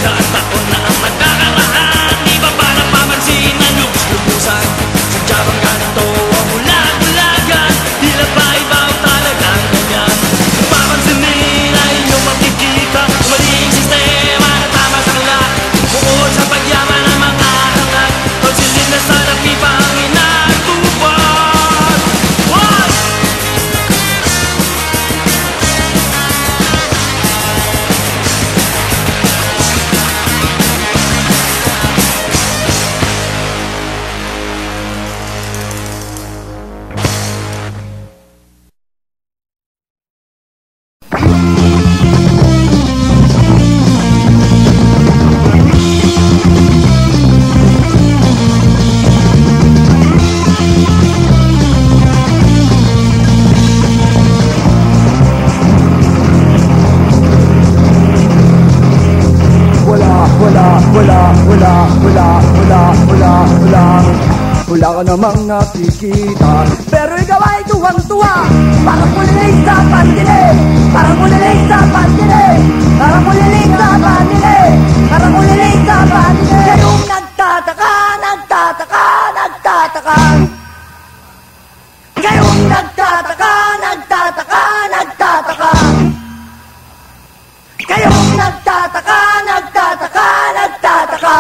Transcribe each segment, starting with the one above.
Nagtataon na ang magkakaraan. Di ba para pamansin ang lubos-lubusan? Sadya bang ganito ang ulag-ulagan? Tila ba ibaw talagang ganyan? Papansin nila inyong makikita maling sistema na tama sa kanila. Bukod sa pagyaman ng mga hangat, pagsilid na sa nakipang inatupad. What? Wala ka namang nakikita, pero ikaw ay tuwang-tuwa. Parang mulilig sa pandinig, parang mulilig sa pandinig, parang mulilig sa pandinig, parang mulilig sa pandinig. Kayong nagtataka, nagtataka, nagtataka. Kayong nagtataka, nagtataka, nagtataka. Kayong nagtataka, nagtataka, nagtataka.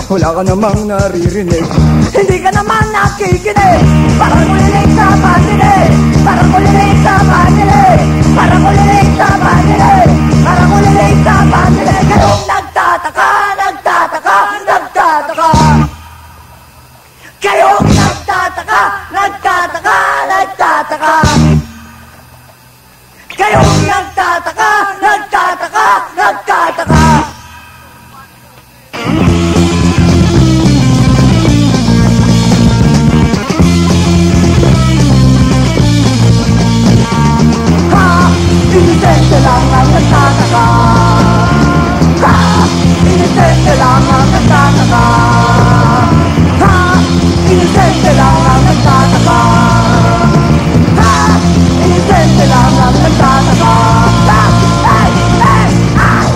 Wala ka namang naririnig, hindi ka naman nakikinig. Parang mulilig sa pandinig, parang mulilig sa pandinig, parang mulilig sa pandinig, parang mulilig sa pandinig. Kayong nagtataka, nagtataka, nagtataka. Kayong nagtataka, nagtataka, nagtataka. Kayong nagtataka, nagtataka, nagtataka. Inisente lang ang nagtataka. Ha! Inisente lang ang nagtataka. Ha! Inisente lang ang nagtataka. Ha! Inisente lang ang nagtataka. Ha! Ay! Ay! Ay!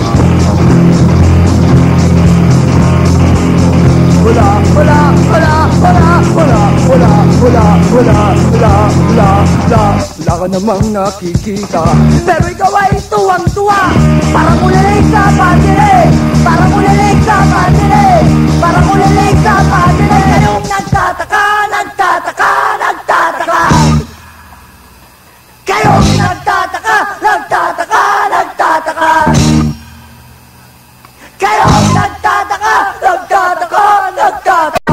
Wala, wala, wala, wala, wala, wala, wala, wala, wala, wala, wala. Wala ka namang nakikita, pero ikaw ay tuwang-tuwa. Parang mulilig sa pandinig, parang mulilig sa pandinig, parang mulilig sa pandinig. Kayong nagtataka, nagtataka, nagtataka. Kayong nagtataka, nagtataka, nagtataka. Kayong nagtataka, nagtataka, nagtataka.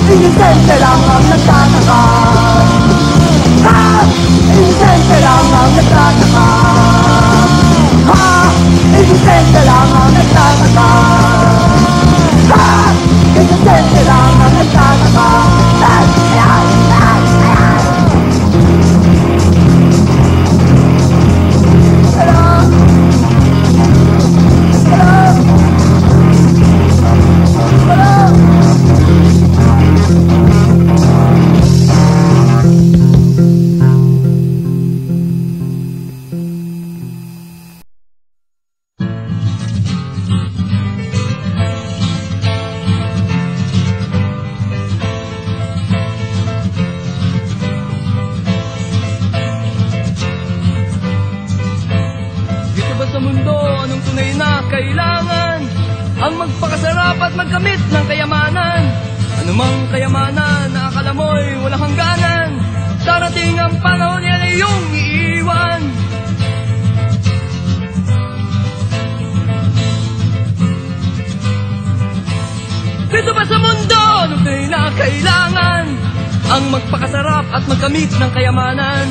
Inisente lang ang nagtataka. Ha! Inisente lang ang nagtataka. Ha! Inisente lang ang nagtataka. Ha! Inisente lang ang nagtataka. Ay! Ay! Ay! Ay! Hello! Hello! Hello! Kailangan ang magpakasarap at magkamit ng kayamanan. Anumang kayamanan na akala mo'y walang hangganan, darating ang panahon yan ay iyong iiwan. Dito ba sa mundo tunay na kailangan ang magpakasarap at magkamit ng kayamanan?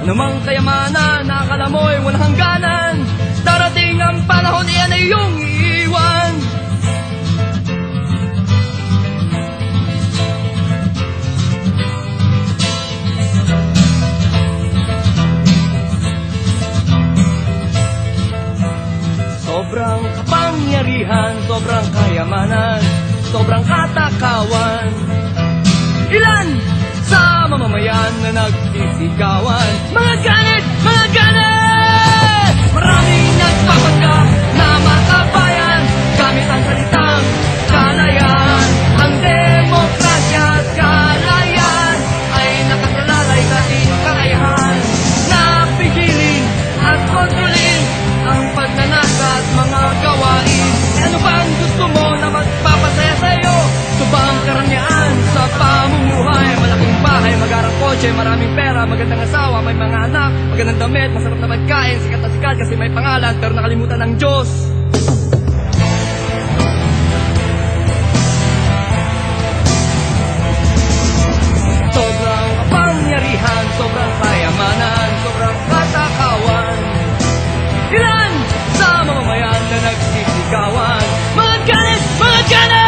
Anumang kayamanan na akala mo'y walang hangganan, darating ang panahon, iyan ay iyong iiwan. Sobrang kapangyarihan, sobrang kayamanan, sobrang katakawan. Ilan sa mamamayan na nagsisigawan, mga ganit, mga ganit! Maraming nagpapanggap na makabayan, gamit ang salitang kalayan. Ang demokrasya at kalayan ay nakasalalay sa ating kakayahan. Napigilin at kontrolin ang pagnanasa at mga gawain. Ano ba ang gusto mo na magpapasaya sa'yo? Ito ba ang karangyaan sa pamumuhay? Malaking bahay, magarang kotse, maraming pera, magandang asawa, may mga anak, magandang damit, masarap na pagkain, sikat na sikat kasi may pangalan, pero nakalimutan ng Diyos. Sobrang kapangyarihan, sobrang kayamanan, sobrang katakawan. Ilan sa mamamayan na nagsisigawan, mga ganit, mga ganit!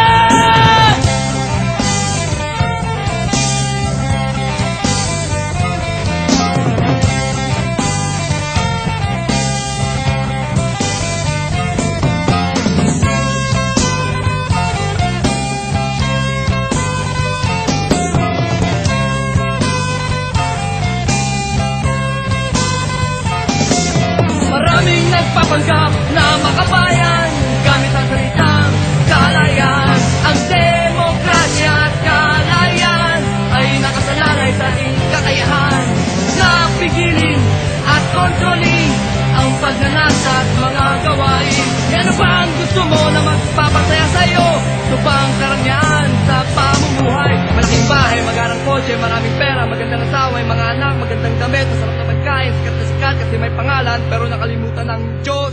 Maraming nagpapanggap na makabayan, gamit ang salitang kalayan. Ang demokrasya at kalayan ay nakasalalay sa ating kakayahan. Napigilin at kontrolin ang pagnanasa at mga gawain. E ano ba ang gusto mo na magpapasaya sa'yo? Ito ba ang karangyaan sa pamumuhay? Malaking bahay, magarang kotse, maraming pera, magandang asawa, mga anak, magandang damit, masarap na pagkain, sikat na sikat kasi may pangalan, pero nakalimutan ng Diyos.